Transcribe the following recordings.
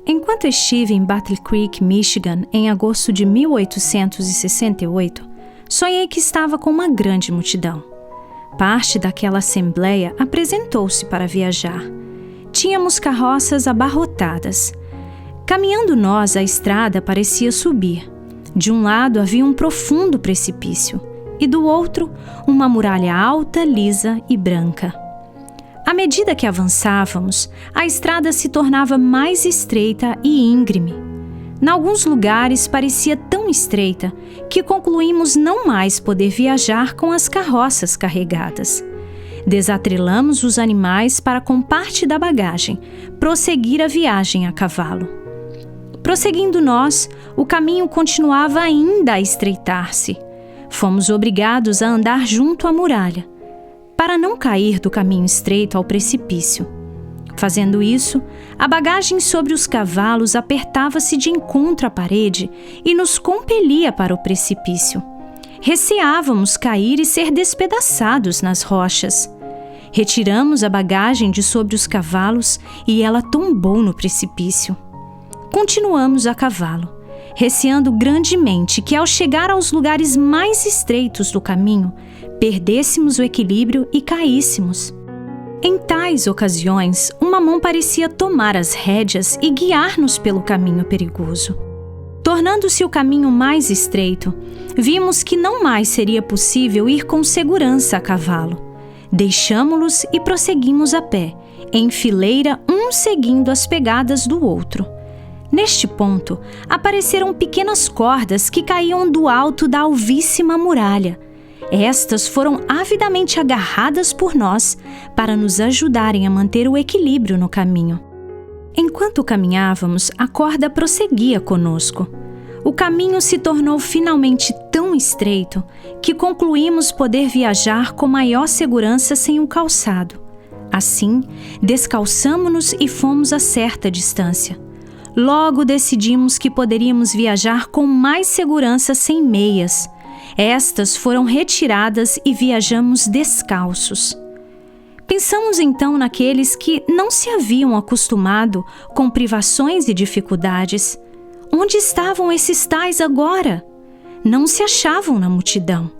Enquanto estive em Battle Creek, Michigan, em agosto de 1868, sonhei que estava com uma grande multidão. Parte daquela assembleia apresentou-se para viajar. Tínhamos carroças abarrotadas. Caminhando nós, a estrada parecia subir. De um lado havia um profundo precipício, e do outro, uma muralha alta, lisa e branca. À medida que avançávamos, a estrada se tornava mais estreita e íngreme. Em alguns lugares parecia tão estreita que concluímos não mais poder viajar com as carroças carregadas. Desatrelamos os animais para, com parte da bagagem, prosseguir a viagem a cavalo. Prosseguindo nós, o caminho continuava ainda a estreitar-se. Fomos obrigados a andar junto à muralha, para não cair do caminho estreito ao precipício. Fazendo isso, a bagagem sobre os cavalos apertava-se de encontro à parede e nos compelia para o precipício. Receávamos cair e ser despedaçados nas rochas. Retiramos a bagagem de sobre os cavalos e ela tombou no precipício. Continuamos a cavalo, receando grandemente que, ao chegar aos lugares mais estreitos do caminho, perdêssemos o equilíbrio e caíssemos. Em tais ocasiões, uma mão parecia tomar as rédeas e guiar-nos pelo caminho perigoso. Tornando-se o caminho mais estreito, vimos que não mais seria possível ir com segurança a cavalo. Deixamo-los e prosseguimos a pé, em fileira, um seguindo as pegadas do outro. Neste ponto, apareceram pequenas cordas que caíam do alto da alvíssima muralha. Estas foram avidamente agarradas por nós para nos ajudarem a manter o equilíbrio no caminho. Enquanto caminhávamos, a corda prosseguia conosco. O caminho se tornou finalmente tão estreito que concluímos poder viajar com maior segurança sem o calçado. Assim, descalçamo-nos e fomos a certa distância. Logo decidimos que poderíamos viajar com mais segurança sem meias. Estas foram retiradas e viajamos descalços. Pensamos então naqueles que não se haviam acostumado com privações e dificuldades. Onde estavam esses tais agora? Não se achavam na multidão.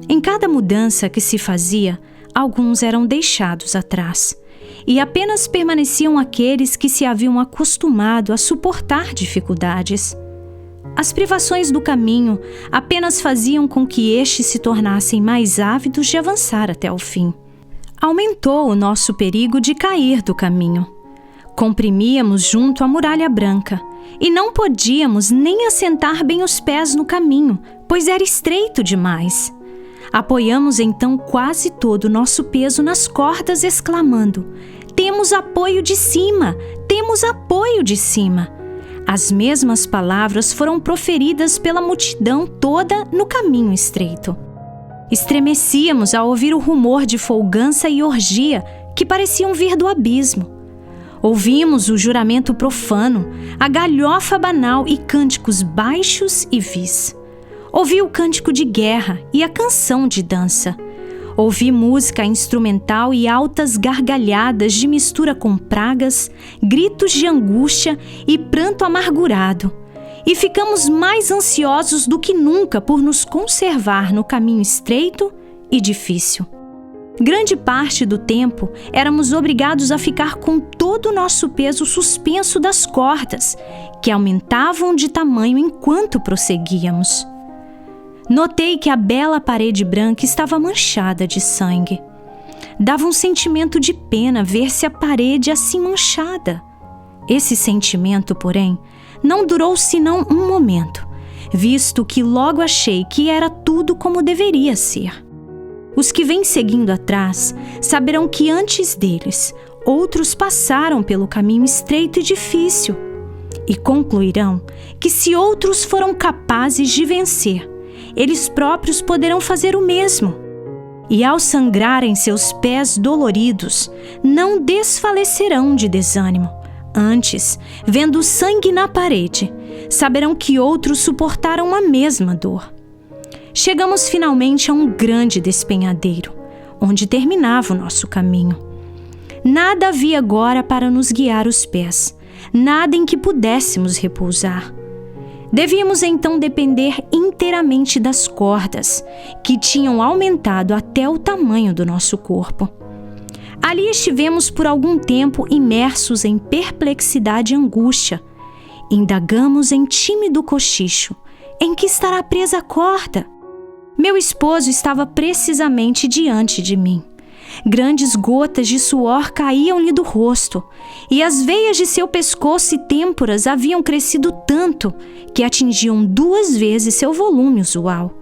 Em cada mudança que se fazia, alguns eram deixados atrás, e apenas permaneciam aqueles que se haviam acostumado a suportar dificuldades. As privações do caminho apenas faziam com que estes se tornassem mais ávidos de avançar até o fim. Aumentou o nosso perigo de cair do caminho. Comprimíamos junto à muralha branca e não podíamos nem assentar bem os pés no caminho, pois era estreito demais. Apoiamos então quase todo o nosso peso nas cordas, exclamando: "Temos apoio de cima! Temos apoio de cima!" As mesmas palavras foram proferidas pela multidão toda no caminho estreito. Estremecíamos ao ouvir o rumor de folgança e orgia que pareciam vir do abismo. Ouvimos o juramento profano, a galhofa banal e cânticos baixos e vis. Ouvi o cântico de guerra e a canção de dança. Ouvi música instrumental e altas gargalhadas de mistura com pragas, gritos de angústia e pranto amargurado. E ficamos mais ansiosos do que nunca por nos conservar no caminho estreito e difícil. Grande parte do tempo éramos obrigados a ficar com todo o nosso peso suspenso das cordas, que aumentavam de tamanho enquanto prosseguíamos. Notei que a bela parede branca estava manchada de sangue. Dava um sentimento de pena ver-se a parede assim manchada. Esse sentimento, porém, não durou senão um momento, visto que logo achei que era tudo como deveria ser. Os que vêm seguindo atrás saberão que antes deles, outros passaram pelo caminho estreito e difícil, e concluirão que se outros foram capazes de vencer, eles próprios poderão fazer o mesmo. E ao sangrarem seus pés doloridos, não desfalecerão de desânimo. Antes, vendo o sangue na parede, saberão que outros suportaram a mesma dor. Chegamos finalmente a um grande despenhadeiro, onde terminava o nosso caminho. Nada havia agora para nos guiar os pés, nada em que pudéssemos repousar. Devíamos então depender inteiramente das cordas, que tinham aumentado até o tamanho do nosso corpo. Ali estivemos por algum tempo imersos em perplexidade e angústia. Indagamos em tímido cochicho: em que estará presa a corda? Meu esposo estava precisamente diante de mim. Grandes gotas de suor caíam-lhe do rosto, e as veias de seu pescoço e têmporas haviam crescido tanto que atingiam 2 vezes seu volume usual,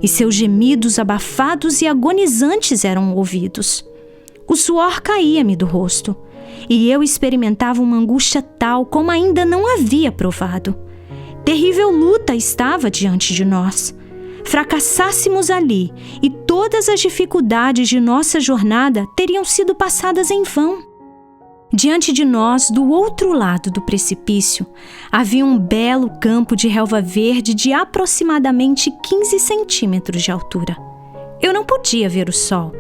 e seus gemidos abafados e agonizantes eram ouvidos. O suor caía-me do rosto, e eu experimentava uma angústia tal como ainda não havia provado. Terrível luta estava diante de nós. Fracassássemos ali, e todas as dificuldades de nossa jornada teriam sido passadas em vão. Diante de nós, do outro lado do precipício, havia um belo campo de relva verde de aproximadamente 15 centímetros de altura. Eu não podia ver o sol,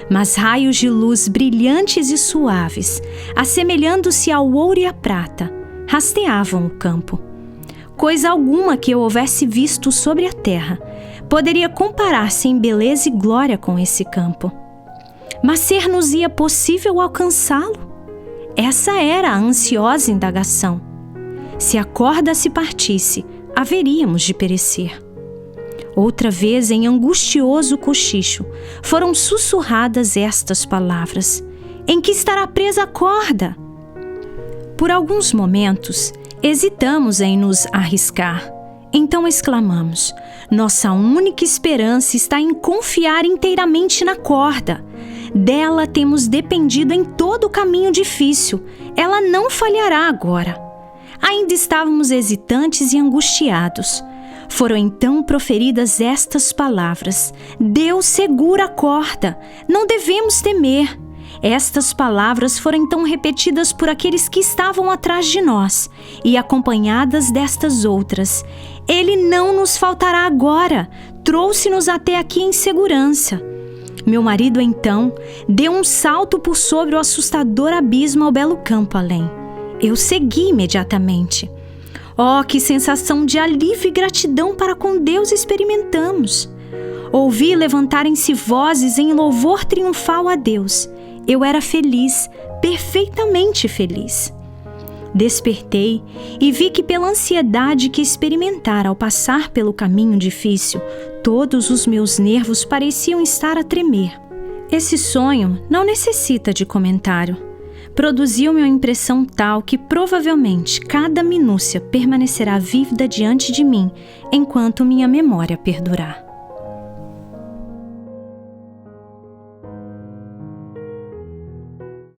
mas raios de luz brilhantes e suaves, assemelhando-se ao ouro e à prata, rasteavam o campo. Coisa alguma que eu houvesse visto sobre a terra poderia comparar-se em beleza e glória com esse campo. Mas ser-nos-ia possível alcançá-lo? Essa era a ansiosa indagação. Se a corda se partisse, haveríamos de perecer. Outra vez, em angustioso cochicho, foram sussurradas estas palavras: em que estará presa a corda? Por alguns momentos, hesitamos em nos arriscar. Então exclamamos: nossa única esperança está em confiar inteiramente na corda. Dela temos dependido em todo o caminho difícil. Ela não falhará agora. Ainda estávamos hesitantes e angustiados. Foram então proferidas estas palavras: Deus segura a corda, não devemos temer. Estas palavras foram então repetidas por aqueles que estavam atrás de nós e acompanhadas destas outras: Ele não nos faltará agora, trouxe-nos até aqui em segurança. Meu marido então deu um salto por sobre o assustador abismo ao belo campo além. Eu segui imediatamente. Oh, que sensação de alívio e gratidão para com Deus experimentamos! Ouvi levantarem-se vozes em louvor triunfal a Deus. Eu era feliz, perfeitamente feliz. Despertei e vi que, pela ansiedade que experimentara ao passar pelo caminho difícil, todos os meus nervos pareciam estar a tremer. Esse sonho não necessita de comentário. Produziu-me uma impressão tal que provavelmente cada minúcia permanecerá vívida diante de mim enquanto minha memória perdurar.